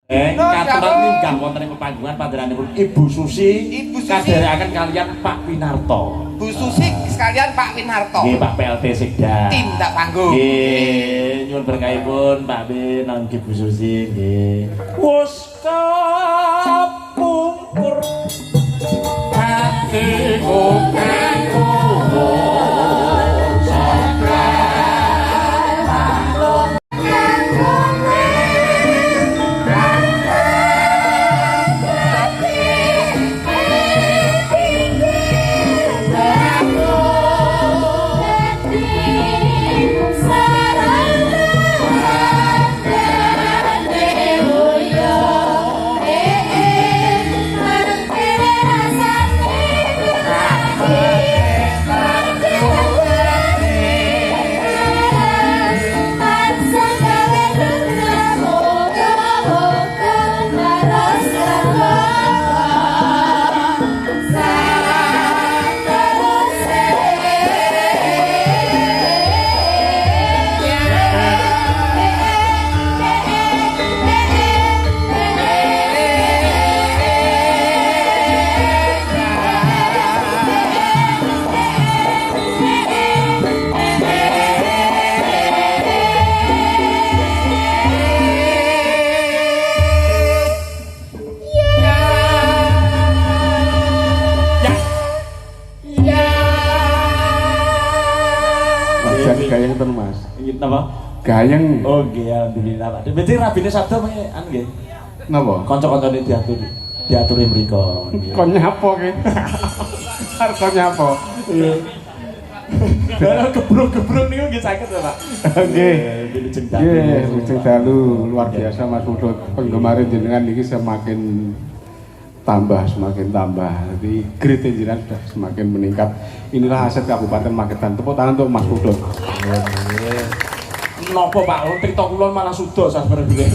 Katuran ninggah wonten ing pepanggungan panjenenganipun Ibu Susi kadherekaken kalian Pak Winarto. Bu Susi sekalian Pak Winarto. Nggih, Pak PLT Sekda. Tindak panggung. Nggih, nyuwun berkahipun Pak Win nggih Bu Susi nggih. Wus kapungkur hatiku kanggo Gayeng ten Mas. Nggih napa? Gayeng. Oh nggih alhamdulillah Pak. Berarti rabine sabda anu nggih. Napa? Kanca-kancane diaturi mriku. Kon nyapa ki? Arep kon nyapa? Iya. Kalau gebruk-gebruk niku nggih saged to Pak. Nggih. Wilujeng dalu. Nggih, wilujeng dalu luar biasa Mas Udut. Penggemar jenengan niki semakin semakin tambah. Jadi grade jenengan sudah semakin meningkat. Inilah aset Kabupaten Magetan. Tepuk tangan untuk Mas Udut. Napa Pak? TikTok kula malah sudo sabarene.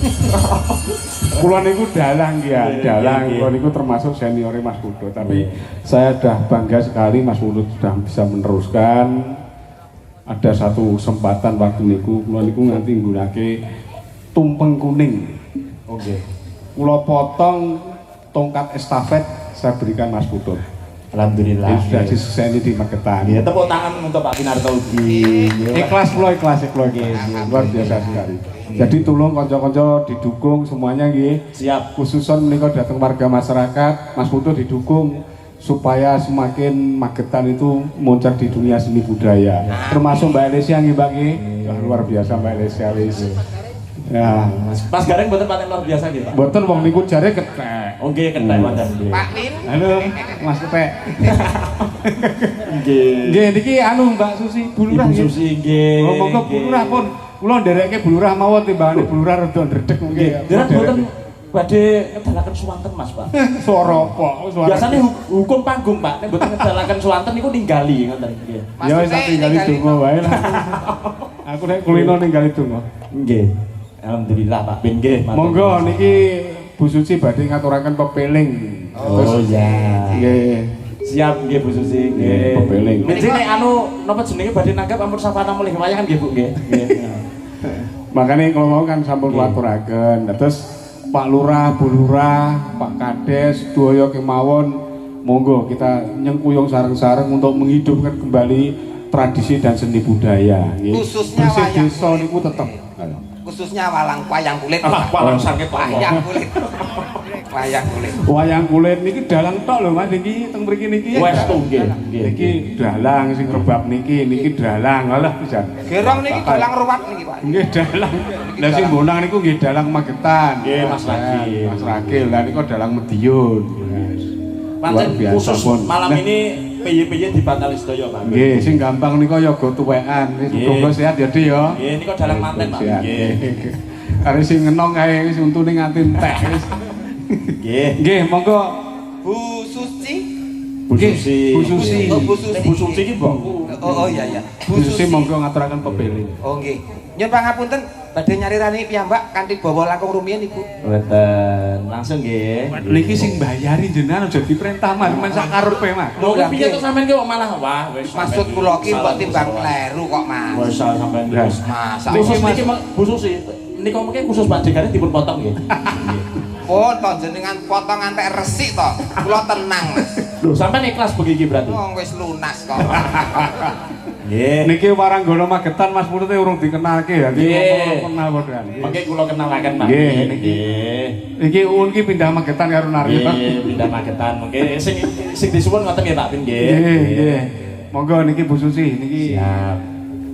Kula niku dalang ya, dalang. Kula niku termasuk seniore Mas Udut. Tapi saya sudah bangga sekali Mas Udut sudah bisa meneruskan. Ada satu kesempatan waktu niku kula niku nganti nggunakake tumpeng kuning. Oke. Kula potong tongkat estafet saya berikan Mas Udut. Alhamdulillah. Sudah disukseni di Magetan. Ya tepuk tangan untuk Pak Winarto ugi. Ikhlas ikhlas. Luar biasa sekali. Jadi tolong kanca-kanca didukung semuanya nggih. Siap. Khususon menika datang warga masyarakat, Mas Putu didukung supaya semakin Magetan itu muncul di dunia seni budaya. Termasuk Mbak Elesia nggih, Mbak nggih. Luar biasa Mbak Elesia wis. Ya, Mas Gareng mboten paten luar biasa nggih, Pak. mboten wong niku jare kethek. Oh nggih kethek pancen nggih. Pak Win. Halo, Mas Kethek. Nggih. Nggih niki anu Mbak Susi, bulurah Ibu nggih. Susi nggih. Oh, monggo bulurah pun. Kula nderekke bulurah mawon timbangane bulurah rada ndredeg nggih. Jenengan mboten badhe ngedalaken suwanten Mas, Pak. Suara apa? Suara. Biasane hukum panggung, Pak. Nek mboten ngedalaken suwanten niku ninggali ngoten nggih. Ya wis tak tinggali donga wae lah. Aku nek kulino ninggali donga. Nggih. Alhamdulillah Pak Ben nggih. Monggo niki Bu Suci badhe ngaturaken pepeling. Oh iya. Nggih. Siap nggih Bu Susi nggih. Pepeling. Nek sing anu napa jenenge badhe nanggap ampun savana mulih wayahan nggih Bu nggih. Nggih. Makanya kalau mau kan sampun kuaturaken. Terus Pak Lurah, Bu Lurah, Pak Kades, sedaya kemawon monggo kita nyengkuyung sareng-sareng untuk menghidupkan kembali tradisi dan seni budaya nggih. Khususnya Bersih wayang. desa niku tetep. Khususnya wayang kulit. Walang sanget Wayang kulit. Wayang kulit. Wayang kulit niki dalang tok lho Mas niki teng mriki niki. Wes nggih. Niki dalang sing rebab niki dalang. Alah pisan. Gerong niki dalang ruwat niki, Pak. Nggih dalang. Lah sing bonang niku nggih dalang Magetan. Nggih, Mas Ragil. Mas Ragil. Lah niku dalang Medion. Pancen Luar biasa, khusus pun. malam Nah, ini PY dibatali sedaya Pak. nggih, sing gampang nika ya go tuwekan. Wis Nggih. muga sehat ya, Dik ya. Nggih, niku dalang manten Pak. Sehat. Nggih. Are sing ngenong kae wis untune nganti entek wis. Nggih. Nggih, monggo Bu Suci. Bu Susi. Bu Susi. Oh, Bu Susi. Bu Susi iki mbokku. Oh iya. Bu Susi monggo ngaturaken pepeling. Oh nggih. Nyuwun pangapunten badhe nyarirani piyambak kanthi bawa langkung rumiyin Ibu. Mboten, langsung nggih. Niki sing bayari jenengan aja diperintah Mas, men sak karepe Mas. Lho piye to sampean ki kok malah wah wis. Maksud kula ki mbok timbang kleru kok, Mas. Wis salah sampean Lah, wis. Masa Khusus niki Bu Susi. Niku mungkin khusus Pak Degane dipun potong nggih. pun to jenengan potong ngantek resik to. Kula tenang, Mas. Lho, sampean ikhlas begini berarti. Wong wis lunas kok. Nggih. Niki Waranggono Magetan Mas Purut urung dikenalke ya. Nggih. Kenal padha. Mangke kula kenalaken, Mas. Nggih, nggih. Iki Uun ki pindah Magetan karo Naryo. Nggih, pindah Magetan. Mangke sing disuwun ngoten nggih Pak Bin nggih. Nggih. Monggo niki Bu Susi niki. Siap.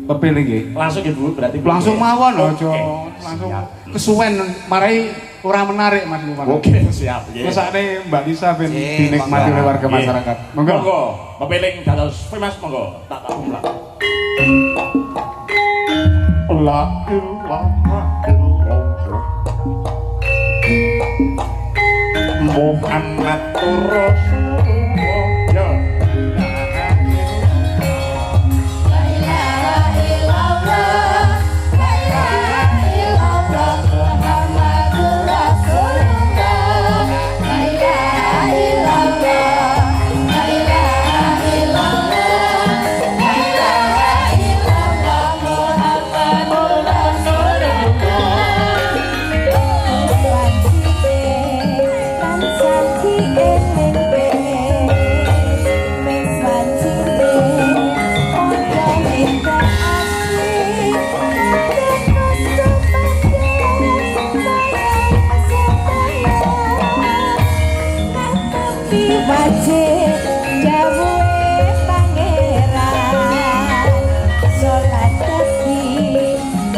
Pepil nggih. Langsung ya Bu, berarti Bu. Langsung mawon aja. Oke, Langsung siap. kesuwen marai ora menarik Mas Muhammad. Oke, siap nggih. Mesake Mbak Lisa ben Nggih, dinikmati oleh warga Nggih. masyarakat. Monggo. Monggo, pepiling dados Mas monggo. Tak umlah. La ilaha illallah Muhammadur Rasulullah ya. Wajib dawuhe pangeran salat dadi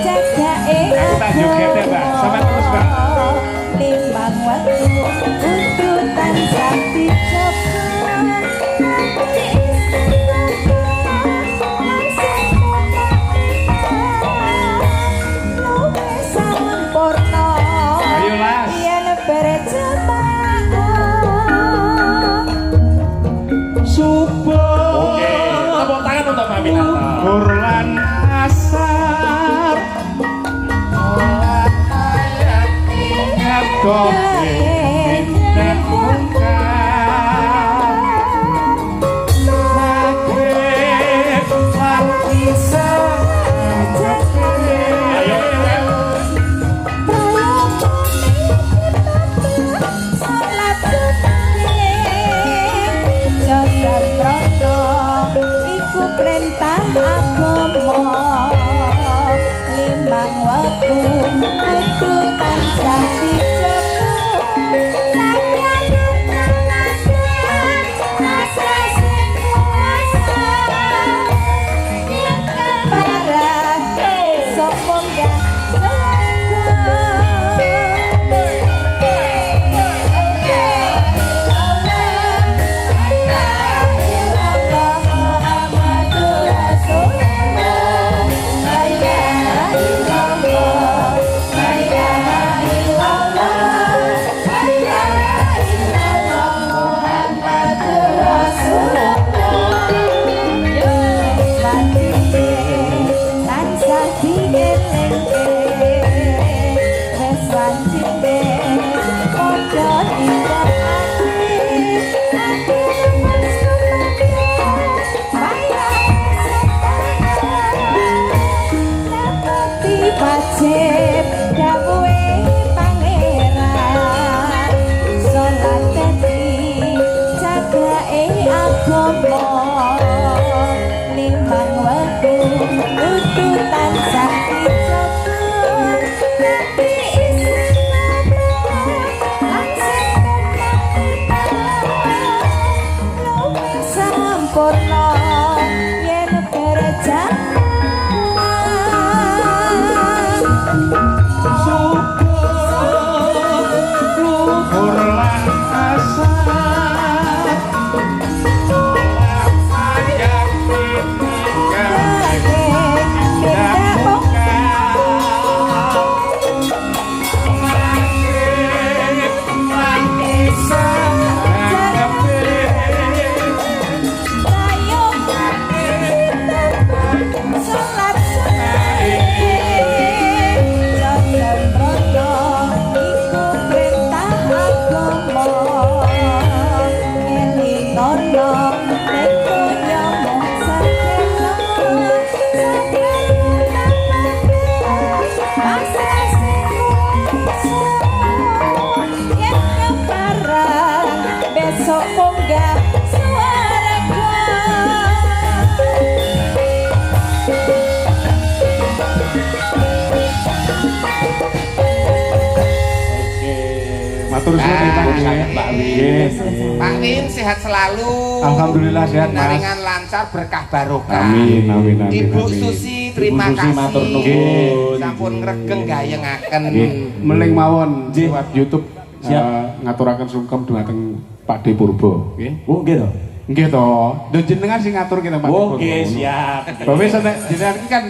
jagake Tak joget ya, Mbak. Sampai terus, Mbak. timbang waktu untuk tansah dicoba Ayo, Las. yen berjamaah Subuh. Oke, tepuk tangan untuk Pak Winarto. Kurlan asar. Ngadoke pinten mungkar. Maghrib lan isya Ayo, iku perintah agama limang waktu kudu tansah dijaga Wajib dawuhe pangeran salat dadi jagake agama limang waktu kudu tansah dijaga dadi Islam lan luwih sampurna yen berjamaah Kurlan asar. Ayat ditinggal tidak mungkar. Maghrib lan isya Matur suwun Pak sangat Pak Win. Nggih. Pak Win sehat selalu. Alhamdulillah sehat, Mas. Naringan lancar berkah barokah. Amin amin amin. Ibu amin. Susi terima Ibu Susi, kasih. matur nuwun. Nggih. Sampun ngregeng gayengaken. Nggih, meling mawon Nggih. lewat YouTube Siap. ngaturaken sungkem dumateng Pak De Purbo, nggih. Oh, nggih to. Nggih to. Lho jenengan sing ngatur kita Pak De Purbo. Oke, siap. Bapak sampe jenengan iki kan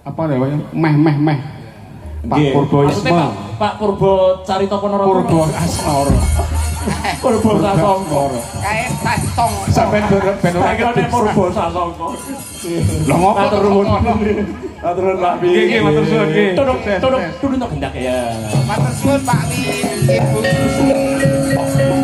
apa namanya? Meh. Pak Nggih. Purbo Maksudnya Isma. Pak Purbo Carita Ponorogo. Purbo Asmoro. Purbo Sasongko. Kae sasong. Sampai ben ora Saya kira nek Purbo Sasongko. Lah ngopo Matur nuwun. Matur nuwun Pak Win. Nggih, matur suwun, nggih. Tudung Sukses, tudung sukses. tudung tok gendak ya. Matur suwun Pak Win, Ibu Susi.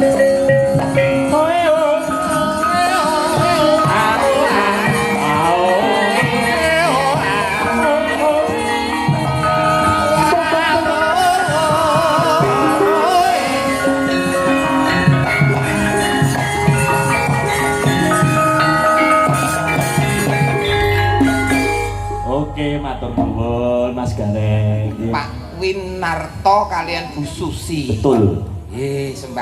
Oke, matur nuwun Mas Gareng. Pak Winarto kalian Bu Susi. Betul. Sembah